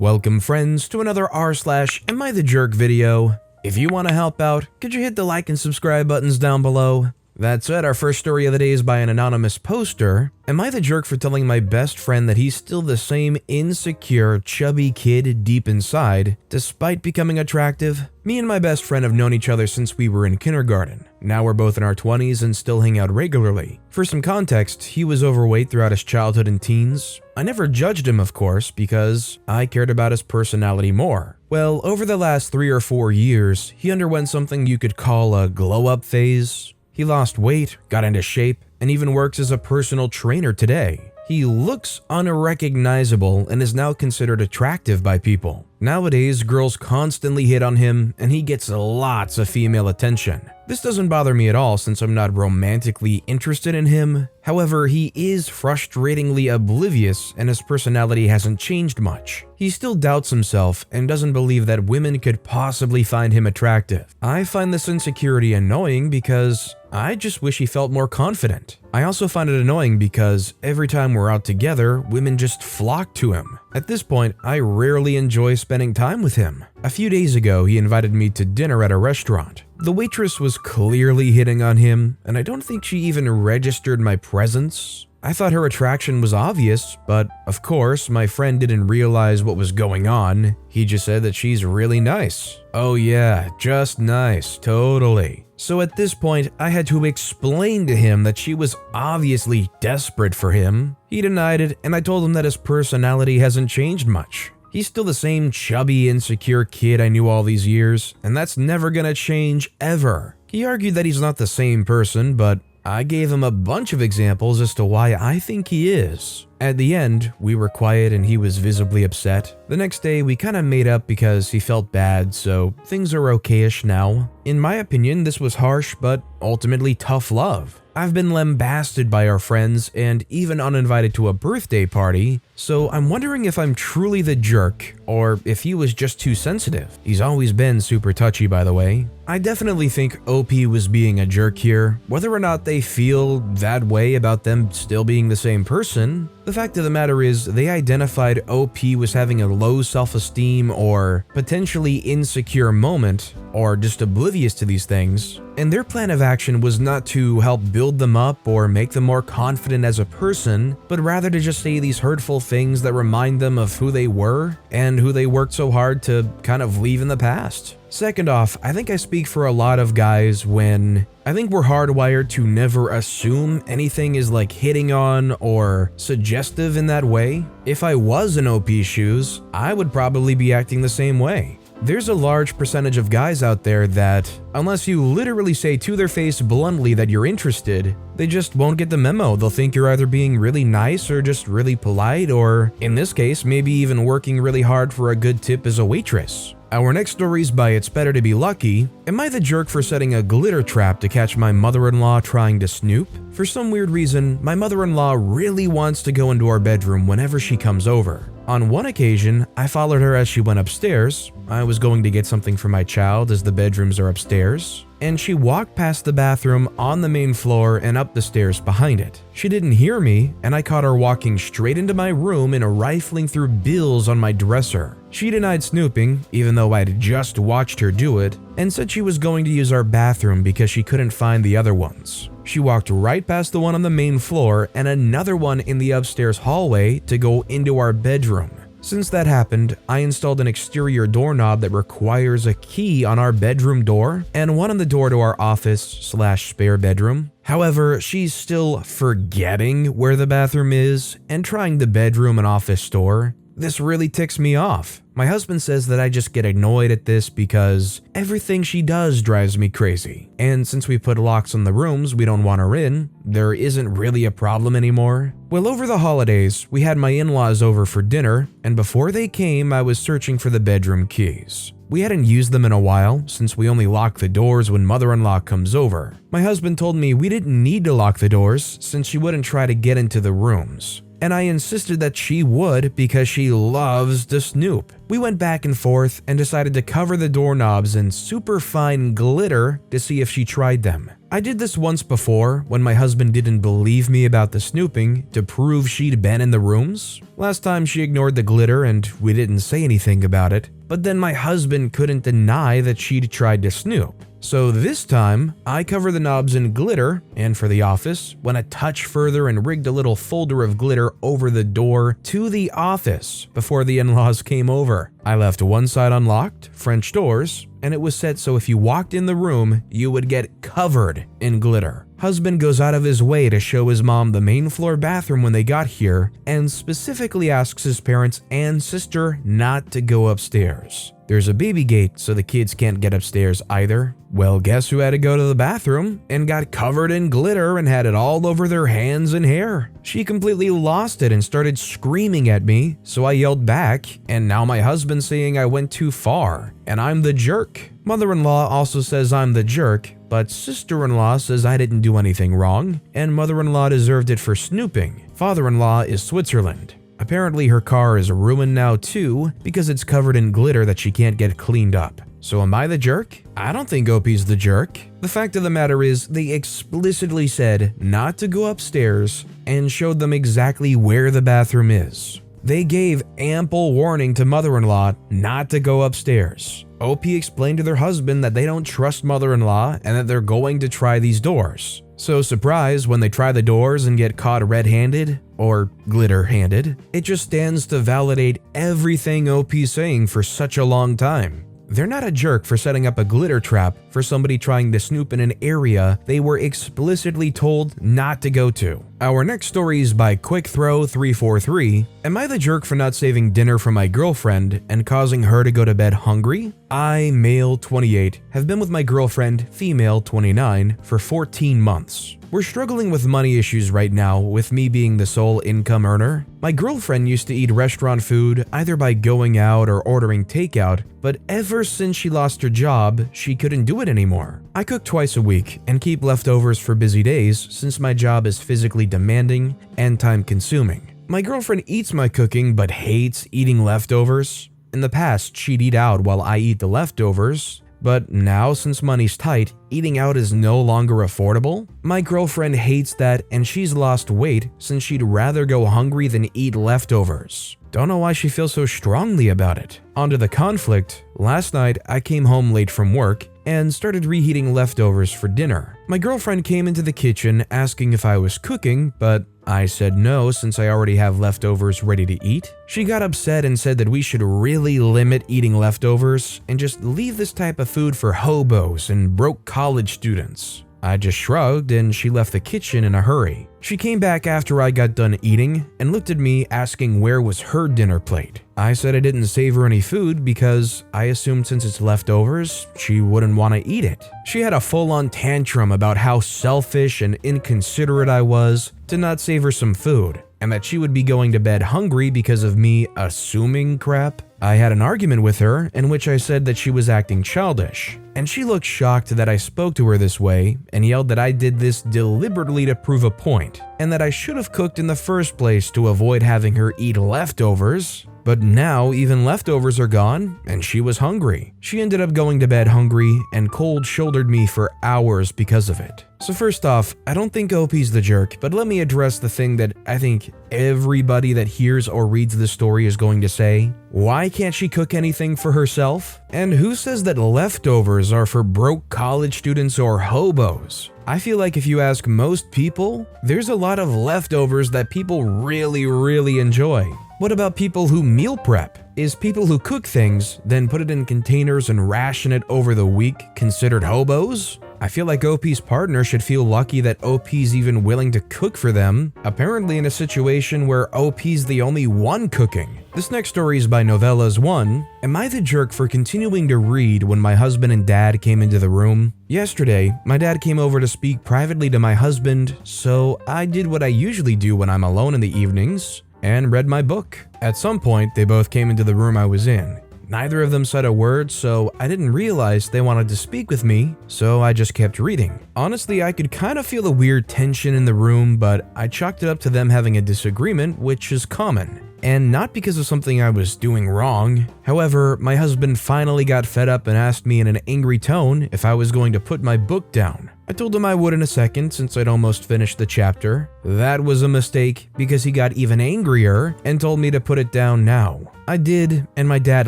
Welcome friends to another r/AmIThejerk video. If you want to help out, could you hit the like and subscribe buttons down below? That said, our first story of the day is by an anonymous poster. Am I the jerk for telling my best friend that he's still the same insecure, chubby kid deep inside, despite becoming attractive? Me and my best friend have known each other since we were in kindergarten. Now we're both in our 20s and still hang out regularly. For some context, he was overweight throughout his childhood and teens. I never judged him, of course, because I cared about his personality more. Well, over the last 3 or 4 years, he underwent something you could call a glow-up phase. He lost weight, got into shape, and even works as a personal trainer today. He looks unrecognizable and is now considered attractive by people. Nowadays, girls constantly hit on him, and he gets lots of female attention. This doesn't bother me at all since I'm not romantically interested in him. However, he is frustratingly oblivious and his personality hasn't changed much. He still doubts himself and doesn't believe that women could possibly find him attractive. I find this insecurity annoying because I just wish he felt more confident. I also find it annoying because every time we're out together, women just flock to him. At this point, I rarely enjoy spending time with him. A few days ago, he invited me to dinner at a restaurant. The waitress was clearly hitting on him, and I don't think she even registered my presence. I thought her attraction was obvious, but of course, my friend didn't realize what was going on. He just said that she's really nice. Oh yeah, just nice, totally. So at this point, I had to explain to him that she was obviously desperate for him. He denied it, and I told him that his personality hasn't changed much. He's still the same chubby, insecure kid I knew all these years, and that's never gonna change ever. He argued that he's not the same person, but I gave him a bunch of examples as to why I think he is. At the end, we were quiet and he was visibly upset. The next day, we kinda made up because he felt bad, so things are okay-ish now. In my opinion, this was harsh, but ultimately tough love. I've been lambasted by our friends and even uninvited to a birthday party, so I'm wondering if I'm truly the jerk or if he was just too sensitive. He's always been super touchy, by the way. I definitely think OP was being a jerk here. Whether or not they feel that way about them still being the same person, the fact of the matter is they identified OP was having a low self-esteem or potentially insecure moment, or just oblivious to these things, and their plan of action was not to help build them up or make them more confident as a person, but rather to just say these hurtful things that remind them of who they were and who they worked so hard to kind of leave in the past. Second off, I think I speak for a lot of guys when I think we're hardwired to never assume anything is like hitting on or suggestive in that way. If I was in OP's shoes, I would probably be acting the same way. There's a large percentage of guys out there that, unless you literally say to their face bluntly that you're interested, they just won't get the memo. They'll think you're either being really nice or just really polite, or in this case, maybe even working really hard for a good tip as a waitress. Our next story is by It's Better to Be Lucky. Am I the jerk for setting a glitter trap to catch my mother-in-law trying to snoop? For some weird reason, my mother-in-law really wants to go into our bedroom whenever she comes over. On one occasion, I followed her as she went upstairs. I was going to get something for my child as the bedrooms are upstairs, and she walked past the bathroom on the main floor and up the stairs behind it. She didn't hear me, and I caught her walking straight into my room and rifling through bills on my dresser. She denied snooping, even though I'd just watched her do it, and said she was going to use our bathroom because she couldn't find the other ones. She walked right past the one on the main floor and another one in the upstairs hallway to go into our bedroom. Since that happened, I installed an exterior doorknob that requires a key on our bedroom door and one on the door to our office/spare bedroom. However, she's still forgetting where the bathroom is and trying the bedroom and office door. This really ticks me off. My husband says that I just get annoyed at this because everything she does drives me crazy. And since we put locks on the rooms we don't want her in, there isn't really a problem anymore. Well, over the holidays, we had my in-laws over for dinner, and before they came, I was searching for the bedroom keys. We hadn't used them in a while, since we only lock the doors when mother-in-law comes over. My husband told me we didn't need to lock the doors since she wouldn't try to get into the rooms. And I insisted that she would because she loves to snoop. We went back and forth and decided to cover the doorknobs in super fine glitter to see if she tried them. I did this once before when my husband didn't believe me about the snooping to prove she'd been in the rooms. Last time she ignored the glitter and we didn't say anything about it, but then my husband couldn't deny that she'd tried to snoop. So this time, I covered the knobs in glitter, and for the office, went a touch further and rigged a little folder of glitter over the door to the office before the in-laws came over. I left one side unlocked, French doors, and it was set so if you walked in the room, you would get covered in glitter. Husband goes out of his way to show his mom the main floor bathroom when they got here, and specifically asks his parents and sister not to go upstairs. There's a baby gate, so the kids can't get upstairs either. Well, guess who had to go to the bathroom and got covered in glitter and had it all over their hands and hair? She completely lost it and started screaming at me, so I yelled back, and now my husband's saying I went too far, and I'm the jerk. Mother-in-law also says I'm the jerk, but sister-in-law says I didn't do anything wrong, and mother-in-law deserved it for snooping. Father-in-law is Switzerland. Apparently her car is ruined now too because it's covered in glitter that she can't get cleaned up. So am I the jerk? I don't think OP's the jerk. The fact of the matter is they explicitly said not to go upstairs and showed them exactly where the bathroom is. They gave ample warning to mother-in-law not to go upstairs. OP explained to their husband that they don't trust mother-in-law and that they're going to try these doors. So surprise when they try the doors and get caught red-handed, or glitter-handed. It just stands to validate everything OP's saying for such a long time. They're not a jerk for setting up a glitter trap for somebody trying to snoop in an area they were explicitly told not to go to. Our next story is by QuickThrow343. Am I the jerk for not saving dinner for my girlfriend and causing her to go to bed hungry? I, male 28, have been with my girlfriend, female 29, for 14 months. We're struggling with money issues right now, with me being the sole income earner. My girlfriend used to eat restaurant food either by going out or ordering takeout, but ever since she lost her job, she couldn't do it anymore. I cook twice a week and keep leftovers for busy days since my job is physically demanding and time-consuming. My girlfriend eats my cooking but hates eating leftovers. In the past, she'd eat out while I eat the leftovers. But now, since money's tight, eating out is no longer affordable. My girlfriend hates that and she's lost weight since she'd rather go hungry than eat leftovers. Don't know why she feels so strongly about it. Onto the conflict, last night I came home late from work and started reheating leftovers for dinner. My girlfriend came into the kitchen asking if I was cooking, but I said no since I already have leftovers ready to eat. She got upset and said that we should really limit eating leftovers and just leave this type of food for hobos and broke college students. I just shrugged and she left the kitchen in a hurry. She came back after I got done eating and looked at me asking where was her dinner plate. I said I didn't save her any food because I assumed since it's leftovers, she wouldn't want to eat it. She had a full-on tantrum about how selfish and inconsiderate I was to not save her some food, and that she would be going to bed hungry because of me assuming crap. I had an argument with her in which I said that she was acting childish, and she looked shocked that I spoke to her this way and yelled that I did this deliberately to prove a point, and that I should have cooked in the first place to avoid having her eat leftovers. But now even leftovers are gone and she was hungry. She ended up going to bed hungry and cold-shouldered me for hours because of it. So first off, I don't think OP's the jerk, but let me address the thing that I think everybody that hears or reads this story is going to say. Why can't she cook anything for herself? And who says that leftovers are for broke college students or hobos? I feel like if you ask most people, there's a lot of leftovers that people really enjoy. What about people who meal prep? Is people who cook things, then put it in containers and ration it over the week considered hobos? I feel like OP's partner should feel lucky that OP's even willing to cook for them, apparently in a situation where OP's the only one cooking. This next story is by Novellas1. Am I the jerk for continuing to read when my husband and dad came into the room? Yesterday, my dad came over to speak privately to my husband, so I did what I usually do when I'm alone in the evenings and read my book. At some point, they both came into the room I was in. Neither of them said a word, so I didn't realize they wanted to speak with me, so I just kept reading. Honestly, I could kind of feel a weird tension in the room, but I chalked it up to them having a disagreement, which is common. And not because of something I was doing wrong. However, my husband finally got fed up and asked me in an angry tone if I was going to put my book down. I I told him I would in a second since I'd almost finished the chapter. That was a mistake because he got even angrier and told me to put it down now. I did, and my dad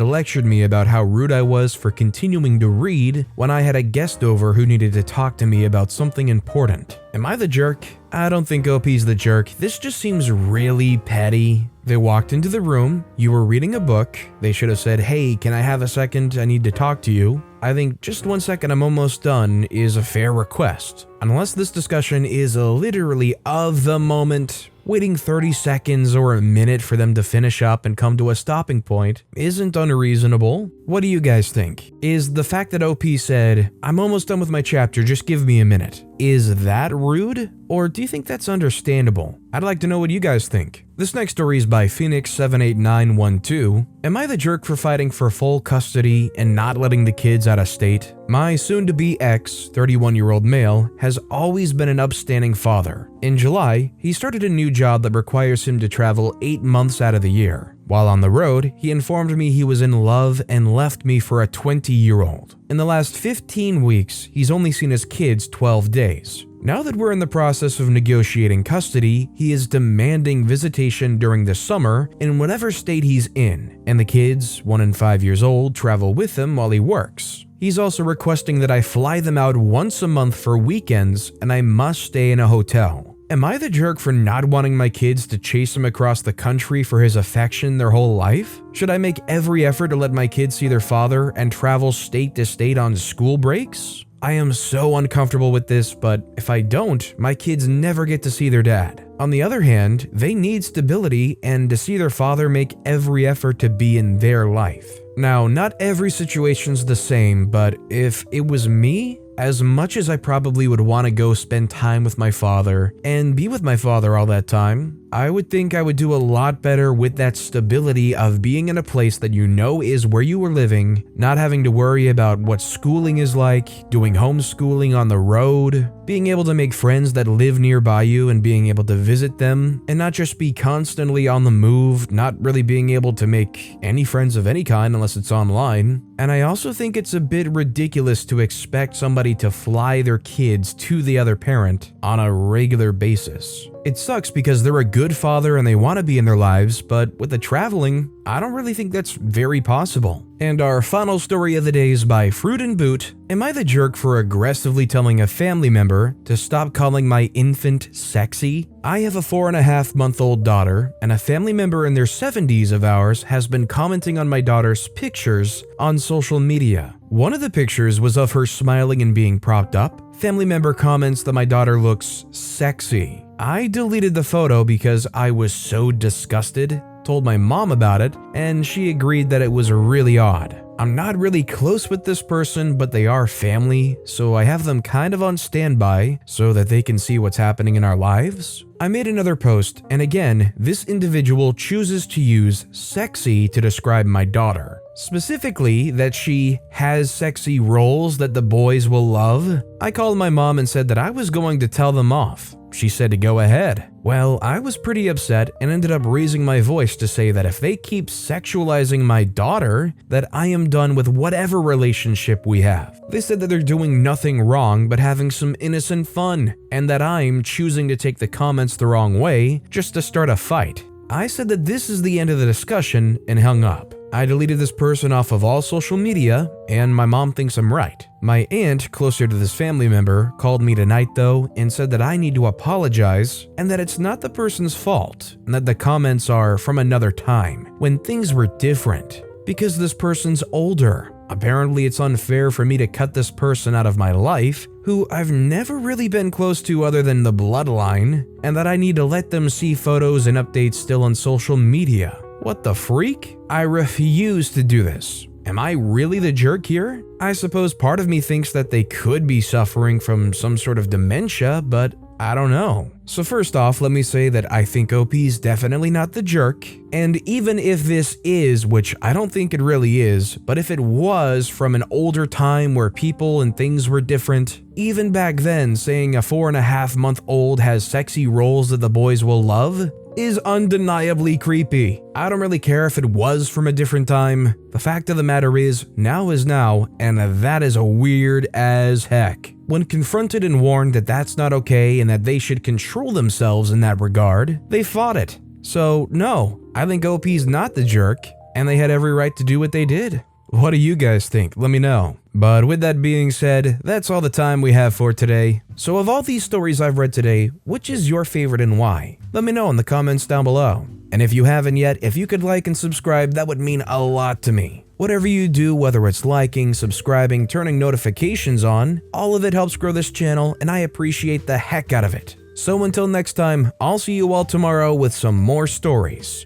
lectured me about how rude I was for continuing to read when I had a guest over who needed to talk to me about something important. Am I the jerk? I don't think OP's the jerk. This just seems really petty. They walked into the room, you were reading a book, they should have said, "Hey, can I have a second? I need to talk to you." I think just 1 second, I'm almost done is a fair request. Unless this discussion is literally of the moment, waiting 30 seconds or a minute for them to finish up and come to a stopping point isn't unreasonable. What do you guys think? Is the fact that OP said, "I'm almost done with my chapter, just give me a minute," is that rude? Or do you think that's understandable? I'd like to know what you guys think. This next story is by Phoenix78912. Am I the jerk for fighting for full custody and not letting the kids out of state? My soon-to-be ex, 31-year-old male, has always been an upstanding father. In July, he started a new job that requires him to travel 8 months out of the year. While on the road, he informed me he was in love and left me for a 20-year-old. In the last 15 weeks, he's only seen his kids 12 days. Now that we're in the process of negotiating custody, he is demanding visitation during the summer in whatever state he's in, and the kids, 1 and 5 years old, travel with him while he works. He's also requesting that I fly them out once a month for weekends, and I must stay in a hotel. Am I the jerk for not wanting my kids to chase him across the country for his affection their whole life? Should I make every effort to let my kids see their father and travel state to state on school breaks? I am so uncomfortable with this, but if I don't, my kids never get to see their dad. On the other hand, they need stability and to see their father make every effort to be in their life. Now, not every situation's the same, but if it was me, as much as I probably would want to go spend time with my father and be with my father all that time, I would think I would do a lot better with that stability of being in a place that you know is where you were living, not having to worry about what schooling is like, doing homeschooling on the road, being able to make friends that live nearby you and being able to visit them, and not just be constantly on the move, not really being able to make any friends of any kind unless it's online. And I also think it's a bit ridiculous to expect somebody to fly their kids to the other parent on a regular basis. It sucks because they're a good father and they want to be in their lives, but with the traveling, I don't really think that's very possible. And our final story of the day is by Fruit and Boot. Am I the jerk for aggressively telling a family member to stop calling my infant sexy? I have a 4.5-month-old daughter, and a family member in their 70s of ours has been commenting on my daughter's pictures on social media. One of the pictures was of her smiling and being propped up. Family member comments that my daughter looks sexy. I deleted the photo because I was so disgusted, told my mom about it, and she agreed that it was really odd. I'm not really close with this person, but they are family, so I have them kind of on standby so that they can see what's happening in our lives. I made another post, and again, this individual chooses to use sexy to describe my daughter. Specifically, that she has sexy roles that the boys will love. I called my mom and said that I was going to tell them off. She said to go ahead. Well, I was pretty upset and ended up raising my voice to say that if they keep sexualizing my daughter, that I am done with whatever relationship we have. They said that they're doing nothing wrong but having some innocent fun, and that I'm choosing to take the comments the wrong way just to start a fight. I said that this is the end of the discussion and hung up. I deleted this person off of all social media, and my mom thinks I'm right. My aunt, closer to this family member, called me tonight though and said that I need to apologize and that it's not the person's fault and that the comments are from another time when things were different because this person's older. Apparently it's unfair for me to cut this person out of my life who I've never really been close to other than the bloodline, and that I need to let them see photos and updates still on social media. What the freak? I refuse to do this. Am I really the jerk here? I suppose part of me thinks that they could be suffering from some sort of dementia, but I don't know. So first off, let me say that I think OP's definitely not the jerk, and even if this is, which I don't think it really is, but if it was from an older time where people and things were different, even back then saying a 4.5-month-old has sexy roles that the boys will love, is undeniably creepy. I don't really care if it was from a different time. The fact of the matter is now, and that is weird as heck. When confronted and warned that that's not okay and that they should control themselves in that regard, they fought it. So no, I think OP's not the jerk, and they had every right to do what they did. What do you guys think? Let me know. But with that being said, that's all the time we have for today. So of all these stories I've read today, which is your favorite and why? Let me know in the comments down below. And if you haven't yet, if you could like and subscribe, that would mean a lot to me. Whatever you do, whether it's liking, subscribing, turning notifications on, all of it helps grow this channel, and I appreciate the heck out of it. So until next time, I'll see you all tomorrow with some more stories.